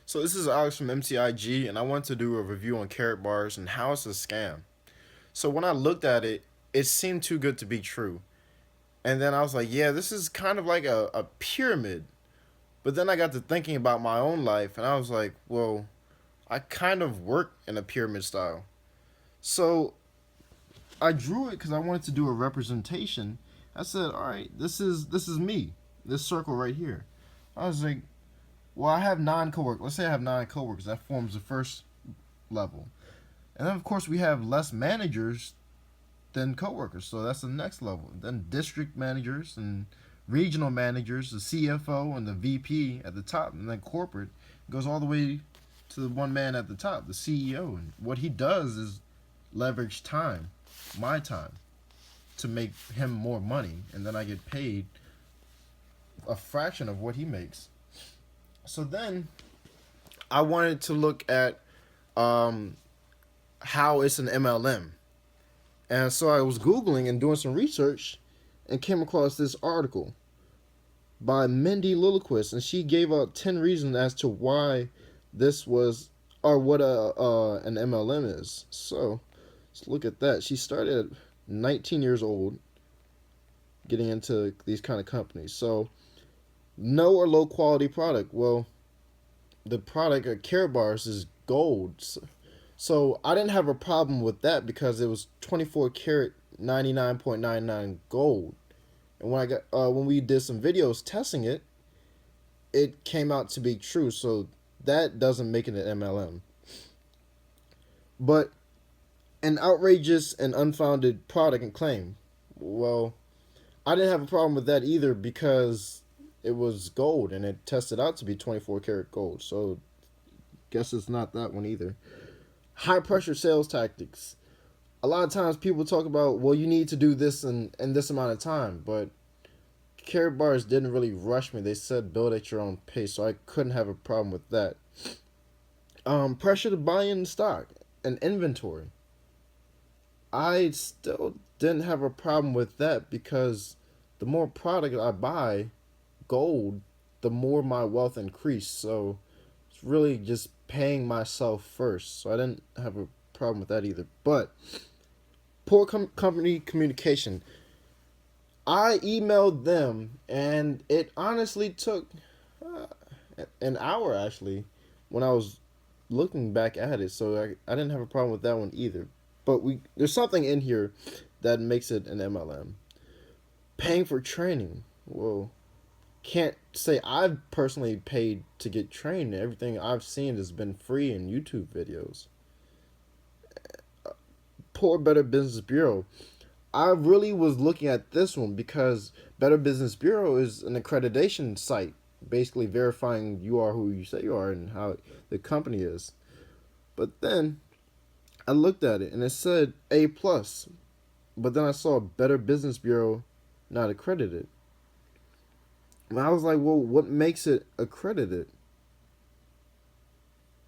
So this is Alex from MTIG, and I want to do a review on Karatbars and how it's a scam. So when I looked at it, it seemed too good to be true. And then I was like, yeah, this is kind of like a pyramid. But then I got to thinking about my own life, and I was like, well, I kind of work in a pyramid style. So I drew it because I wanted to do a representation. I said, all right, this is me, this circle right here. I was like, well, I have nine coworkers. Let's say I have nine coworkers. That forms the first level. And then, of course, we have less managers than coworkers. So that's the next level. Then district managers and regional managers, the CFO and the VP at the top. And then corporate goes all the way to the one man at the top, the CEO. And what he does is leverage time, my time, to make him more money. And then I get paid a fraction of what he makes. So then I wanted to look at um, how it's an MLM. And so I was Googling and doing some research and came across this article by Mindy Lilliquist. And she gave out 10 reasons as to why this was, or what an MLM is. So let's look at that. She started at 19 years old getting into these kind of companies. So, no or low quality product. Well, the product at Karatbars is gold. So I didn't have a problem with that because it was 24 karat 99.99 gold. And when we did some videos testing it, it came out to be true. So that doesn't make it an MLM. But an outrageous and unfounded product and claim. Well, I didn't have a problem with that either because it was gold and it tested out to be 24 karat gold. So guess it's not that one either. High pressure sales tactics. A lot of times people talk about, well, you need to do this in this amount of time, but Karatbars didn't really rush me. They said build at your own pace, so I couldn't have a problem with that. Pressure to buy in stock and inventory. I still didn't have a problem with that because the more product I buy, gold, the more my wealth increased. So it's really just paying myself first. So I didn't have a problem with that either. But poor company communication. I emailed them, and it honestly took an hour actually when I was looking back at it. So I didn't have a problem with that one either. But there's something in here that makes it an MLM. Paying for training. Well, can't say I've personally paid to get trained. Everything I've seen has been free in YouTube videos. Poor Better Business Bureau. I really was looking at this one because Better Business Bureau is an accreditation site, basically verifying you are who you say you are and how the company is. But then I looked at it and it said A plus, but then I saw Better Business Bureau not accredited. And I was like, well, what makes it accredited?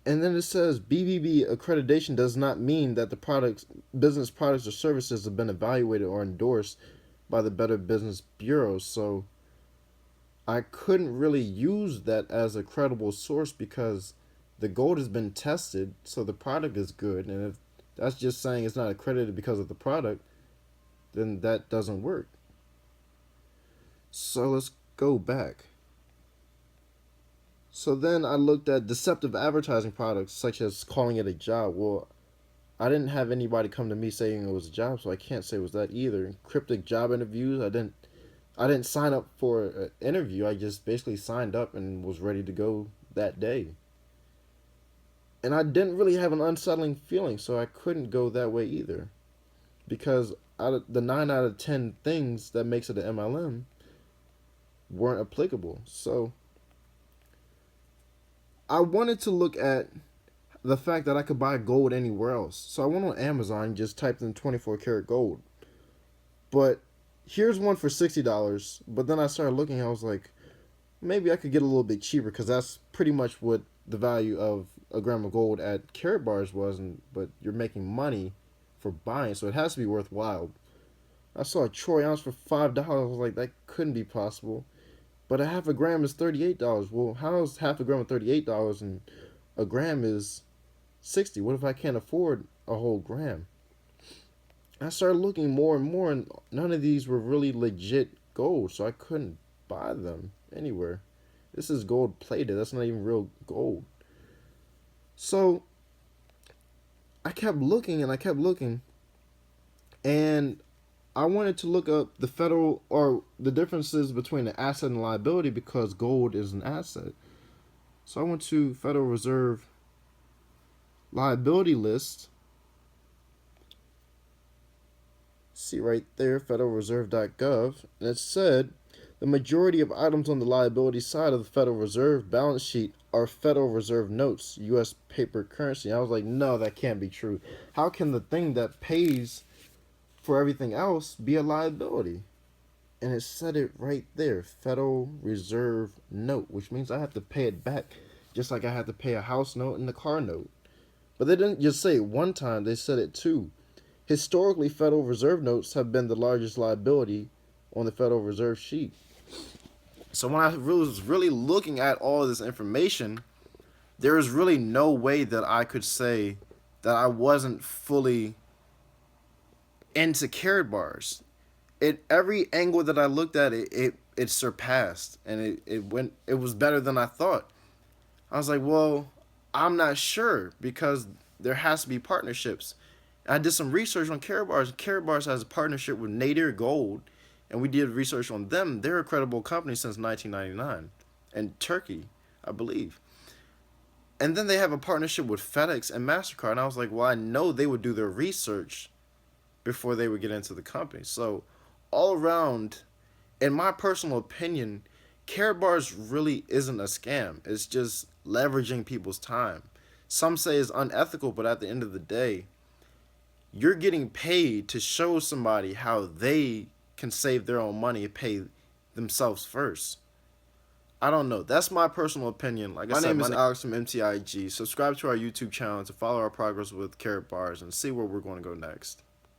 And then it says BBB accreditation does not mean that the business products or services have been evaluated or endorsed by the Better Business Bureau. So I couldn't really use that as a credible source because the gold has been tested, so the product is good. And if that's just saying it's not accredited because of the product, then that doesn't work. So let's go back. So then I looked at deceptive advertising products, such as calling it a job. Well, I didn't have anybody come to me saying it was a job, so I can't say it was that either. Cryptic job interviews, I didn't sign up for an interview. I just basically signed up and was ready to go that day. And I didn't really have an unsettling feeling, so I couldn't go that way either. Because out of the 9 out of 10 things that makes it an MLM weren't applicable. So I wanted to look at the fact that I could buy gold anywhere else. So I went on Amazon and just typed in 24 karat gold. But here's one for $60. But then I started looking, I was like, maybe I could get a little bit cheaper because that's pretty much what the value of a gram of gold at Karatbars was. But you're making money for buying, so it has to be worthwhile. I saw a troy ounce for $5. I was like, that couldn't be possible. But a half a gram is $38. Well, how is half a gram of $38 and a gram is 60. What if I can't afford a whole gram? I started looking more and more, and none of these were really legit gold, so I couldn't buy them anywhere. This is gold plated. That's not even real gold. So I kept looking and I kept looking, and I wanted to look up the federal or the differences between an asset and liability because gold is an asset. So I went to Federal Reserve liability list. See right there, federalreserve.gov, and it said the majority of items on the liability side of the Federal Reserve balance sheet are Federal Reserve notes, U.S. paper currency. I was like, no, that can't be true. How can the thing that pays for everything else be a liability? And it said it right there, Federal Reserve note, which means I have to pay it back just like I had to pay a house note and a car note. But they didn't just say it one time, they said it two. Historically, Federal Reserve notes have been the largest liability on the Federal Reserve sheet. So when I was really looking at all of this information, there is really no way that I could say that I wasn't fully into Karatbars. Every angle that I looked at it surpassed, and it was better than I thought. I was like, well, I'm not sure because there has to be partnerships. I did some research on Karatbars. Karatbars has a partnership with Nadir Gold, and we did research on them. They're a credible company since 1999, in Turkey, I believe. And then they have a partnership with FedEx and MasterCard, and I was like, well, I know they would do their research before they would get into the company. So all around, in my personal opinion, Karatbars really isn't a scam. It's just leveraging people's time. Some say it's unethical, but at the end of the day, you're getting paid to show somebody how they can save their own money and pay themselves first. I don't know. That's my personal opinion. Like I said, my name is Alex from MTIG. Subscribe to our YouTube channel to follow our progress with Karatbars and see where we're going to go next.